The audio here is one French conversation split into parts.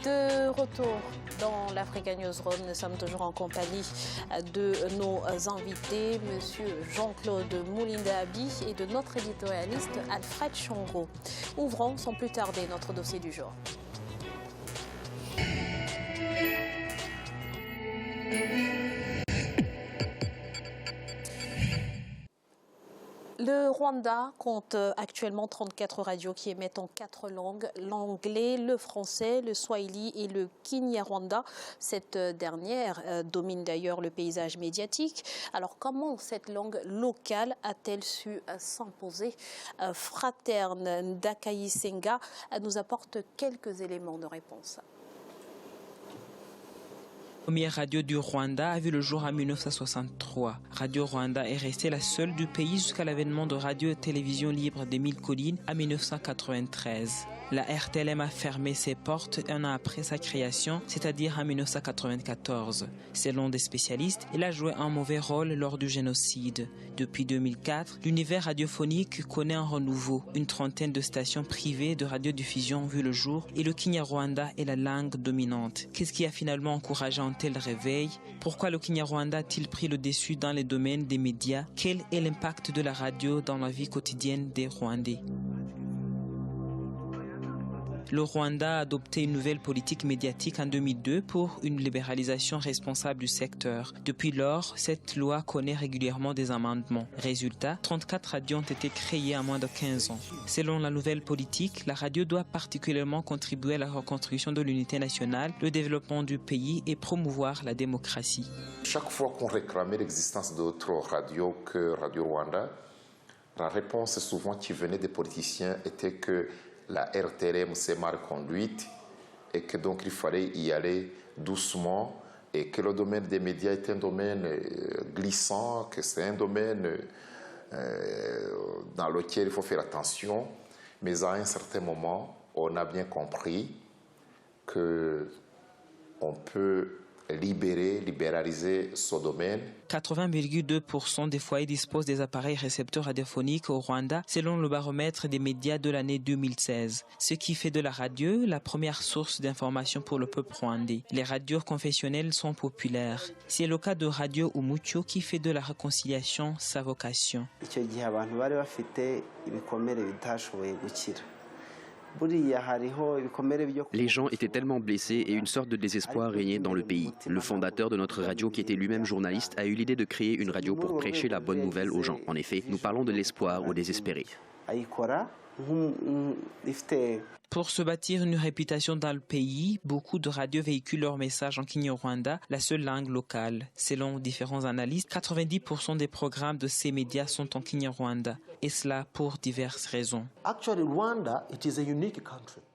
De retour dans l'Africa Newsroom, nous sommes toujours en compagnie de nos invités, Monsieur Jean-Claude Moulinda-Abi et de notre éditorialiste Alfred Chongo. Ouvrons sans plus tarder notre dossier du jour. Le Rwanda compte actuellement 34 radios qui émettent en 4 langues, l'anglais, le français, le swahili et le kinyarwanda. Cette dernière domine d'ailleurs le paysage médiatique. Alors comment cette langue locale a-t-elle su s'imposer? Fraterne Ndakayisenga nous apporte quelques éléments de réponse. La première radio du Rwanda a vu le jour en 1963. Radio Rwanda est restée la seule du pays jusqu'à l'avènement de Radio et Télévision Libre des Mille Collines en 1993. La RTLM a fermé ses portes un an après sa création, c'est-à-dire en 1994. Selon des spécialistes, elle a joué un mauvais rôle lors du génocide. Depuis 2004, l'univers radiophonique connaît un renouveau. Une trentaine de stations privées de radiodiffusion ont vu le jour et le Kinyarwanda est la langue dominante. Qu'est-ce qui a finalement encouragé un tel réveil? Pourquoi le Kinyarwanda a-t-il pris le dessus dans les domaines des médias? Quel est l'impact de la radio dans la vie quotidienne des Rwandais? Le Rwanda a adopté une nouvelle politique médiatique en 2002 pour une libéralisation responsable du secteur. Depuis lors, cette loi connaît régulièrement des amendements. Résultat, 34 radios ont été créées en moins de 15 ans. Selon la nouvelle politique, la radio doit particulièrement contribuer à la reconstruction de l'unité nationale, le développement du pays et promouvoir la démocratie. Chaque fois qu'on réclamait l'existence d'autres radios que Radio Rwanda, la réponse souvent qui venait des politiciens était que la RTLM s'est mal conduite et que donc il fallait y aller doucement et que le domaine des médias est un domaine glissant, que c'est un domaine dans lequel il faut faire attention. Mais à un certain moment, on a bien compris qu'on peut libéraliser ce domaine. 80,2% des foyers disposent des appareils récepteurs radiophoniques au Rwanda, selon le baromètre des médias de l'année 2016. Ce qui fait de la radio la première source d'information pour le peuple rwandais. Les radios confessionnelles sont populaires. C'est le cas de Radio Umucyo qui fait de la réconciliation sa vocation. Les gens étaient tellement blessés et une sorte de désespoir régnait dans le pays. Le fondateur de notre radio, qui était lui-même journaliste, a eu l'idée de créer une radio pour prêcher la bonne nouvelle aux gens. En effet, nous parlons de l'espoir aux désespérés. Pour se bâtir une réputation dans le pays, beaucoup de radios véhiculent leurs messages en Kinyarwanda, la seule langue locale. Selon différents analystes, 90% des programmes de ces médias sont en Kinyarwanda, et cela pour diverses raisons.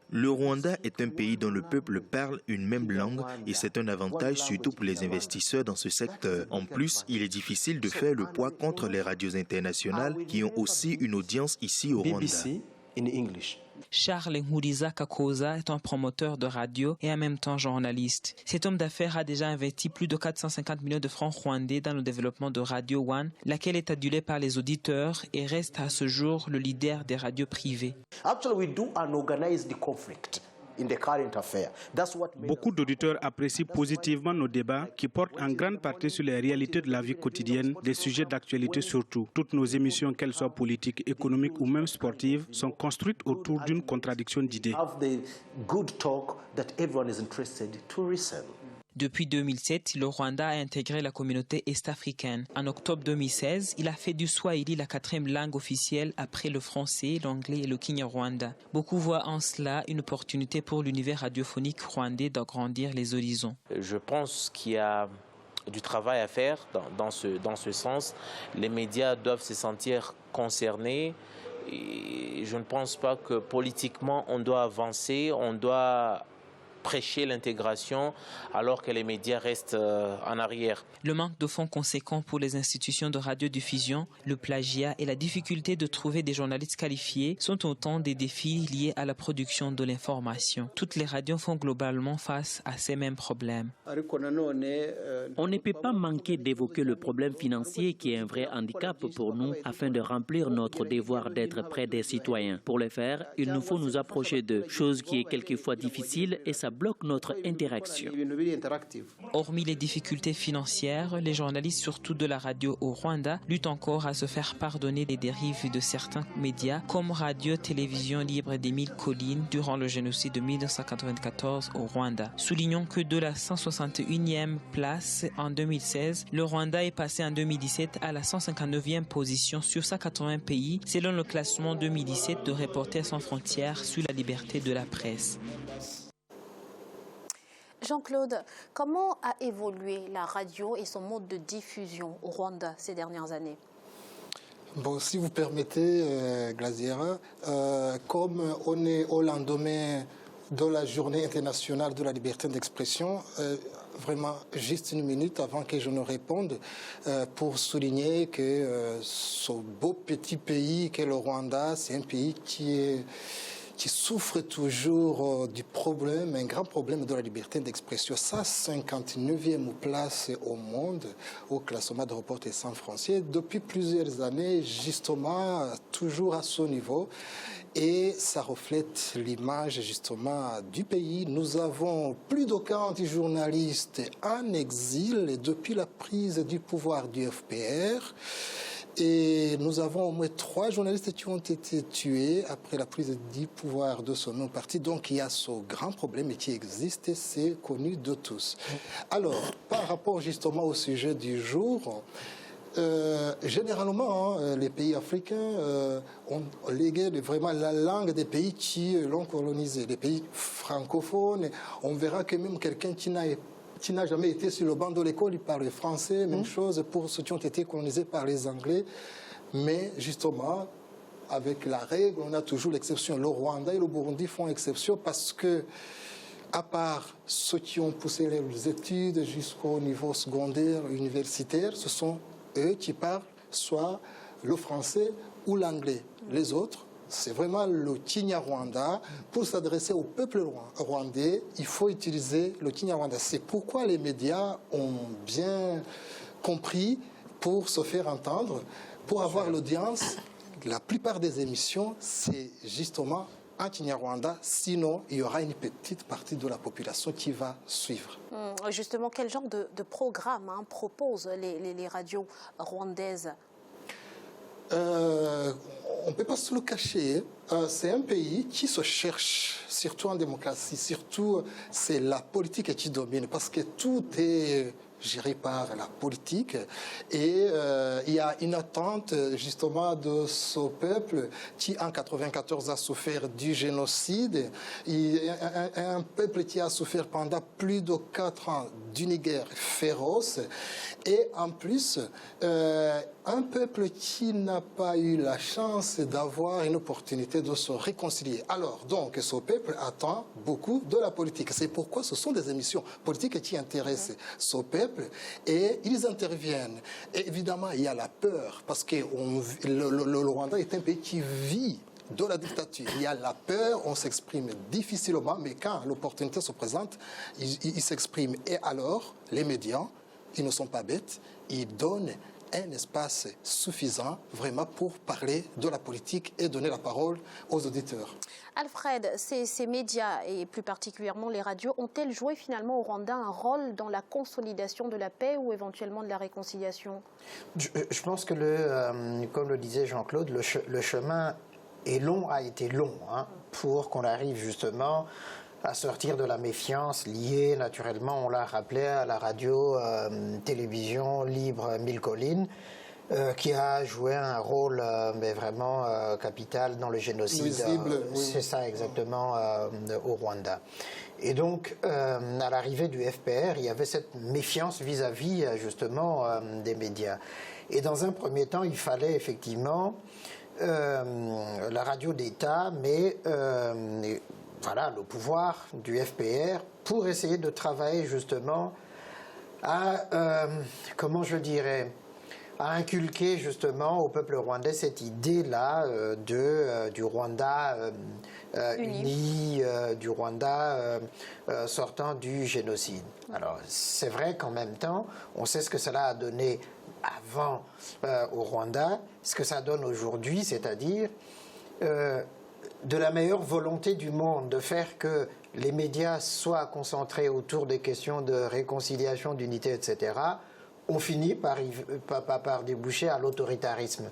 Le Rwanda est un pays dont le peuple parle une même langue et c'est un avantage surtout pour les investisseurs dans ce secteur. En plus, il est difficile de faire le poids contre les radios internationales qui ont aussi une audience ici au Rwanda. Charles Nkuriza Kakoza est un promoteur de radio et en même temps journaliste. Cet homme d'affaires a déjà investi plus de 450 millions de francs rwandais dans le développement de Radio One, laquelle est adulée par les auditeurs et reste à ce jour le leader des radios privées. Beaucoup d'auditeurs apprécient positivement nos débats qui portent en grande partie sur les réalités de la vie quotidienne, des sujets d'actualité surtout. Toutes nos émissions, qu'elles soient politiques, économiques ou même sportives, sont construites autour d'une contradiction d'idées. Depuis 2007, le Rwanda a intégré la communauté est-africaine. En octobre 2016, il a fait du swahili la 4e langue officielle après le français, l'anglais et le kinyarwanda. Beaucoup voient en cela une opportunité pour l'univers radiophonique rwandais d'agrandir les horizons. Je pense qu'il y a du travail à faire dans ce sens. Les médias doivent se sentir concernés. Et je ne pense pas que politiquement on doit avancer, on doit prêcher l'intégration alors que les médias restent en arrière. Le manque de fonds conséquents pour les institutions de radiodiffusion, le plagiat et la difficulté de trouver des journalistes qualifiés sont autant des défis liés à la production de l'information. Toutes les radios font globalement face à ces mêmes problèmes. On ne peut pas manquer d'évoquer le problème financier qui est un vrai handicap pour nous afin de remplir notre devoir d'être près des citoyens. Pour le faire, il nous faut nous approcher d'eux, chose qui est quelquefois difficile et ça bloque notre interaction. Hormis les difficultés financières, les journalistes, surtout de la radio au Rwanda, luttent encore à se faire pardonner les dérives de certains médias comme Radio-Télévision Libre des Mille Collines durant le génocide de 1994 au Rwanda. Soulignons que de la 161e place en 2016, le Rwanda est passé en 2017 à la 159e position sur 180 pays selon le classement 2017 de Reporters sans frontières sur la liberté de la presse. Jean-Claude, comment a évolué la radio et son mode de diffusion au Rwanda ces dernières années? Bon, si vous permettez, Glaziera, comme on est au lendemain de la Journée internationale de la liberté d'expression, vraiment juste une minute avant que je ne réponde, pour souligner que ce beau petit pays qu'est le Rwanda, c'est un pays qui souffre toujours du problème, un grand problème de la liberté d'expression. Ça, 59e place au monde au classement de Reporters sans frontières depuis plusieurs années, justement, toujours à ce niveau. Et ça reflète l'image, justement, du pays. Nous avons plus de 40 journalistes en exil depuis la prise du pouvoir du FPR. Et nous avons au moins 3 journalistes qui ont été tués après la prise du pouvoir de ce même parti. Donc il y a ce grand problème qui existe et c'est connu de tous. Alors, par rapport justement au sujet du jour, généralement, les pays africains ont légué vraiment la langue des pays qui l'ont colonisé. Les pays francophones, on verra que même quelqu'un qui n'a jamais été sur le banc de l'école, il parle français, même chose pour ceux qui ont été colonisés par les Anglais. Mais justement, avec la règle, on a toujours l'exception. Le Rwanda et le Burundi font exception parce que, à part ceux qui ont poussé leurs études jusqu'au niveau secondaire, universitaire, ce sont eux qui parlent soit le français ou l'anglais. Les autres, c'est vraiment le Kinyarwanda. Pour s'adresser au peuple rwandais, il faut utiliser le Kinyarwanda. C'est pourquoi les médias ont bien compris, pour se faire entendre, pour avoir l'audience, la plupart des émissions, c'est justement en Kinyarwanda. Sinon, il y aura une petite partie de la population qui va suivre. Justement, quel genre de programme proposent les radios rwandaises? On ne peut pas se le cacher. C'est un pays qui se cherche, surtout en démocratie. Surtout, c'est la politique qui domine, parce que tout est géré par la politique. Et il y a une attente, justement, de ce peuple qui, en 1994, a souffert du génocide. Un peuple qui a souffert pendant plus de 4 ans d'une guerre féroce. Et en plus, un peuple qui n'a pas eu la chance d'avoir une opportunité de se réconcilier. Alors, donc, ce peuple attend beaucoup de la politique. C'est pourquoi ce sont des émissions politiques qui intéressent ce peuple et ils interviennent. Et évidemment, il y a la peur parce que le Rwanda est un pays qui vit de la dictature. Il y a la peur, on s'exprime difficilement, mais quand l'opportunité se présente, ils s'expriment. Et alors, les médias, ils ne sont pas bêtes, ils donnent un espace suffisant vraiment pour parler de la politique et donner la parole aux auditeurs. Alfred, ces médias et plus particulièrement les radios ont-elles joué finalement au Rwanda un rôle dans la consolidation de la paix ou éventuellement de la réconciliation? Je pense que, comme le disait Jean-Claude, le chemin est long, a été long pour qu'on arrive justement à sortir de la méfiance liée naturellement, on l'a rappelé, à la radio-télévision libre Mille Collines, qui a joué un rôle mais vraiment capital dans le génocide. C'est ça exactement au Rwanda. Et donc, à l'arrivée du FPR, il y avait cette méfiance vis-à-vis justement des médias. Et dans un premier temps, il fallait effectivement la radio d'État, mais voilà, le pouvoir du FPR pour essayer de travailler justement à, comment je dirais, à inculquer justement au peuple rwandais cette idée-là du Rwanda uni, du Rwanda sortant du génocide. Alors, c'est vrai qu'en même temps, on sait ce que cela a donné avant au Rwanda, ce que ça donne aujourd'hui, c'est-à-dire de la meilleure volonté du monde de faire que les médias soient concentrés autour des questions de réconciliation, d'unité, etc., on finit par déboucher à l'autoritarisme,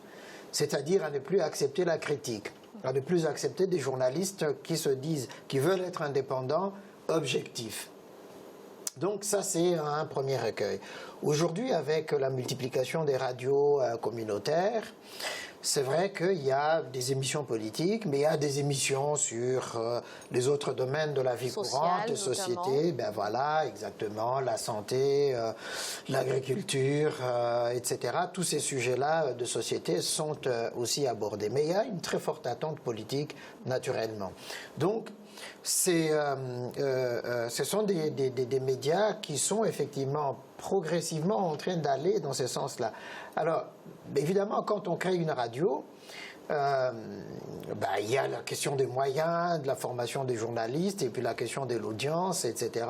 c'est-à-dire à ne plus accepter la critique, à ne plus accepter des journalistes qui se disent, qui veulent être indépendants, objectifs. Donc ça, c'est un premier recueil. Aujourd'hui, avec la multiplication des radios communautaires, c'est vrai qu'il y a des émissions politiques, mais il y a des émissions sur les autres domaines de la vie courante, de société, ben voilà, exactement, la santé, l'agriculture, etc. Tous ces sujets-là de société sont aussi abordés. Mais il y a une très forte attente politique, naturellement. Donc, ce sont des médias qui sont effectivement progressivement en train d'aller dans ce sens-là. Alors, évidemment, quand on crée une radio, il y a la question des moyens, de la formation des journalistes, et puis la question de l'audience, etc.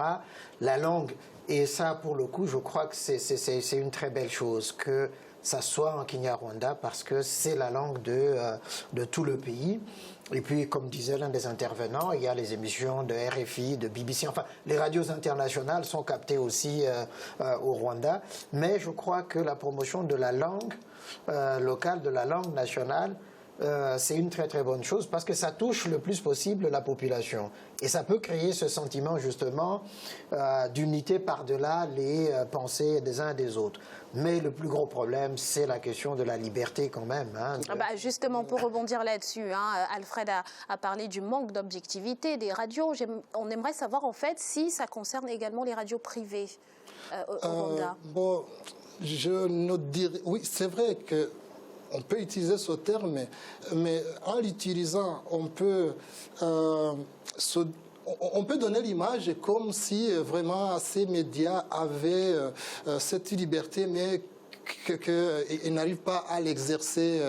La langue, et ça, pour le coup, je crois que c'est une très belle chose que ça soit en Kinyarwanda, parce que c'est la langue de tout le pays. Et puis, comme disait l'un des intervenants, il y a les émissions de RFI, de BBC, enfin, les radios internationales sont captées aussi au Rwanda. Mais je crois que la promotion de la langue locale, de la langue nationale, c'est une très très bonne chose parce que ça touche le plus possible la population. Et ça peut créer ce sentiment justement d'unité par-delà les pensées des uns et des autres. Mais le plus gros problème, c'est la question de la liberté quand même. Hein, justement, pour rebondir là-dessus, Alfred a parlé du manque d'objectivité des radios. On aimerait savoir en fait si ça concerne également les radios privées au Rwanda. Bon, je ne dirais... Oui, c'est vrai que on peut utiliser ce terme, mais en l'utilisant, on peut donner l'image comme si vraiment ces médias avaient cette liberté, mais qu'ils n'arrivent pas à l'exercer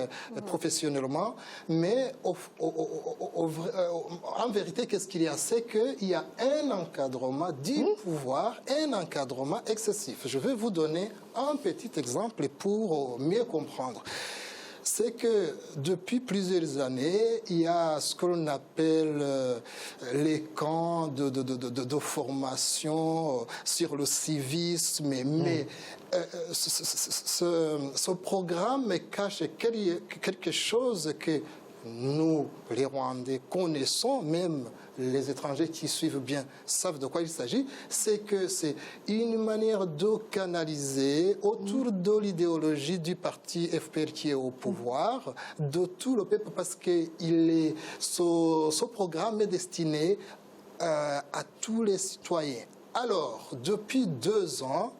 professionnellement. Mais en vérité, qu'est-ce qu'il y a? C'est qu'il y a un encadrement du pouvoir, un encadrement excessif. Je vais vous donner un petit exemple pour mieux comprendre. C'est que depuis plusieurs années, il y a ce que l'on appelle les camps de formation sur le civisme, mais ce programme cache quelque chose que nous, les Rwandais, connaissons, même les étrangers qui suivent bien savent de quoi il s'agit, c'est que c'est une manière de canaliser autour de l'idéologie du parti FPR qui est au pouvoir, de tout le peuple, parce que ce programme est destiné à tous les citoyens. Alors, depuis 2 ans,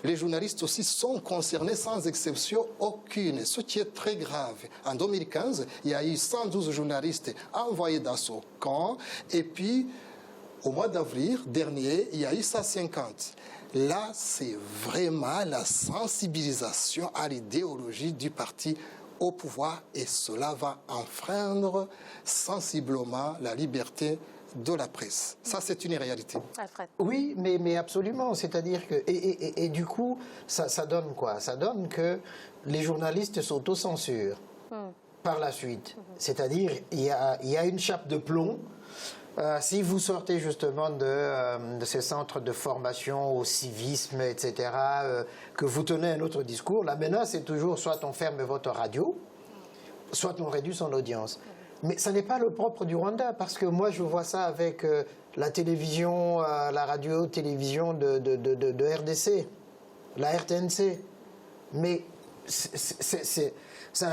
les journalistes aussi sont concernés sans exception aucune, ce qui est très grave. En 2015, il y a eu 112 journalistes envoyés dans ce camp, et puis au mois d'avril dernier, il y a eu 150. Là, c'est vraiment la sensibilisation à l'idéologie du parti au pouvoir, et cela va enfreindre sensiblement la liberté de la presse. Ça, c'est une réalité. Alfred. Oui, mais absolument. C'est-à-dire que... Et du coup, ça donne quoi? Ça donne que les journalistes s'autocensurent par la suite. C'est-à-dire, il y a une chape de plomb. Si vous sortez justement de ces centres de formation au civisme, etc., que vous tenez un autre discours, la menace est toujours soit on ferme votre radio, soit on réduit son audience. Mais ça n'est pas le propre du Rwanda, parce que moi je vois ça avec la télévision, la radio-télévision de RDC, la RTNC. Mais c'est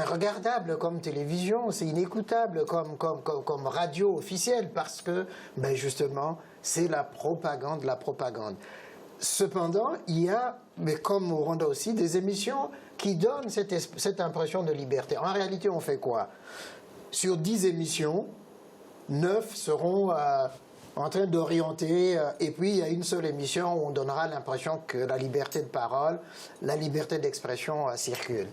regardable comme télévision, c'est inécoutable comme radio officielle, parce que justement c'est la propagande. Cependant, il y a, mais comme au Rwanda aussi, des émissions qui donnent cette impression de liberté. En réalité, on fait quoi? Sur 10 émissions, 9 seront en train d'orienter, et puis il y a une seule émission où on donnera l'impression que la liberté de parole, la liberté d'expression circulent.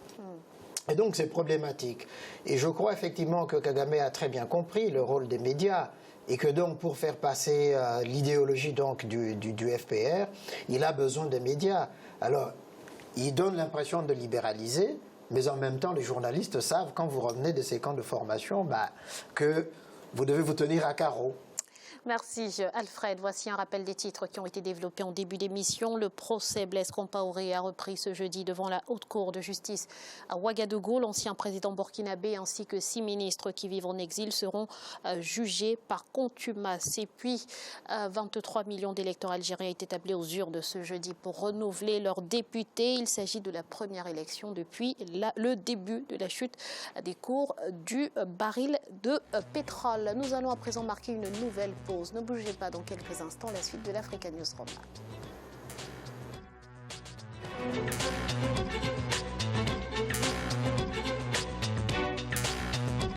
Et donc c'est problématique. Et je crois effectivement que Kagame a très bien compris le rôle des médias et que donc pour faire passer l'idéologie donc du FPR, il a besoin des médias. Alors, il donne l'impression de libéraliser, mais en même temps, les journalistes savent, quand vous revenez de ces camps de formation, que vous devez vous tenir à carreau. Merci Alfred. Voici un rappel des titres qui ont été développés en début d'émission. Le procès Blaise Compaoré a repris ce jeudi devant la Haute Cour de justice à Ouagadougou. L'ancien président burkinabé ainsi que 6 ministres qui vivent en exil seront jugés par contumace. Et puis, 23 millions d'électeurs algériens étaient appelés aux urnes ce jeudi pour renouveler leurs députés. Il s'agit de la première élection depuis le début de la chute des cours du baril de pétrole. Nous allons à présent marquer une nouvelle pause. Ne bougez pas, dans quelques instants, la suite de l'Africa News Roundup.